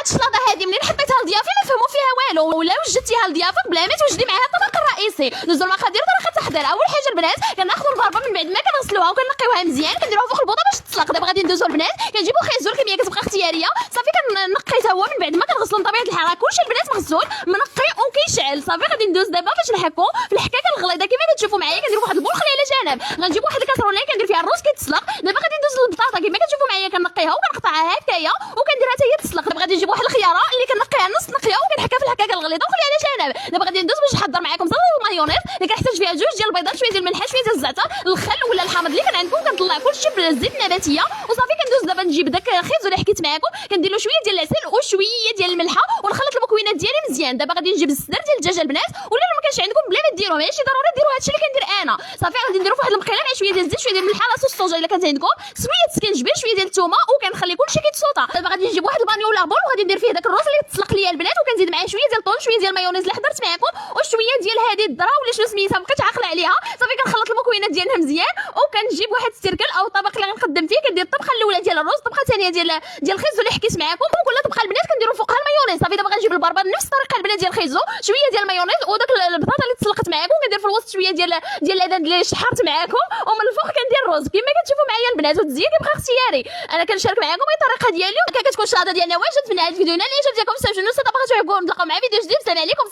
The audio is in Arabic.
الشلاضه هذه منين حطيتها لضيافي ما فهموا فيها والو، ولا وجدتيها لضيافك بلا ما توجدي معاها الطبق الرئيسي. دوزو المقادير طريقه التحضير. اول حاجه البنات كناخذوا البربه من بعد ما كنغسلوها وكنقيوها مزيان كنديروها فوق البوطه باش تطلق. دابا غادي ندوزو البنات كنجيبو خيزو، الكميه كتبقى اختياريه. صافي كنقي حتى هو من بعد ما كنغسلو بطبيعه الحال كلشي البنات مغسول منقي وكيشعل. صافي غادي ندوز دابا باش نحكو في الحكاكه الغليظه كيما كتشوفوا معايا. كنديروا واحد البول خليه على جنب، غنجيب واحد الكاسرونه كندير فيها الروز كيتسلق. دابا غادي ندوز للبطاطا كيما كتشوفوا معايا كنقيها وكنقطعها هكايا وكنديرها حتى هي تسلق. دابا غادي نجيب واحد الخياره اللي كنقيها نص نقيه وكنحكها في الحكاكه الغليظه وخليها على جنب. دابا غادي ندوز باش نحضر معكم صلصه المايونيز اللي كنحتاج فيها جوج ديال البيضات، شويه ديال الملح، شويه ديال الزعتر، الخل ولا الحامض اللي كان عندكم. كنطلع كلشي بالزيت النباتيه وصافي كندوز دابا نجيب داك الخيزو اللي حكيت معكم كندير له شويه ديال العسل وشويه ديال الملحه ونخلط المكونات ديالي مزيان. دابا غادي نجيب الصدر ديال الدجاجه البنات، ولا ما كانش عندكم بلا ما ديروه ماشي ضروري ديروا هادشي اللي كندير انا. صافي غادي نديرو فواحد المقيله مع شويه ديال الزيت، شويه ديال الملحه، لاصوص الصوجا الا كانت عندكم، شويه سكينجبير، شويه ديال الثومه، وكنخلي كلشي كيتصوطا. دابا غادي نجيب واحد البانيو ولا بول وغادي ندير فيه داك الروز اللي تسلق ليا البنات، وكنزيد معاه شويه ديال الطون، شويه ديال المايونيز اللي حضرت معكم، وشويه ديال هذه الذره ولا شنو سميتها بقيت عاقله عليها. صافي كنخلط المكونات ديالها مزيان وكنجيب واحد السيركل او الطبق اللي غنقدم فيه. كندير الطبقه الاولى ديال الرز، الطبقه الثانيه ديال الخيزو اللي حكيت معكم، وكل طبقه البنات كنديروا فوقها المايونيز. صافي دابا غنجيب البربر نفس الطريقه البنات ديال الخيزو، شويه ديال المايونيز وداك البطاطا اللي تسلقت معكم كندير في الوسط شويه ديال الادان اللي شحرت معكم، ومن الفوق كندير الرز كما كتشوفوا معايا البنات. والتزيين كيبقى اختياري، انا كنشارك معكم الطريقه ديالي. كتكون الشلاضه ديالنا واجد. في نهايه الفيديو الا عجبتكم استنوا، تبغوا تعجبكم نتلاقاو مع فيديو جديد. السلام عليكم.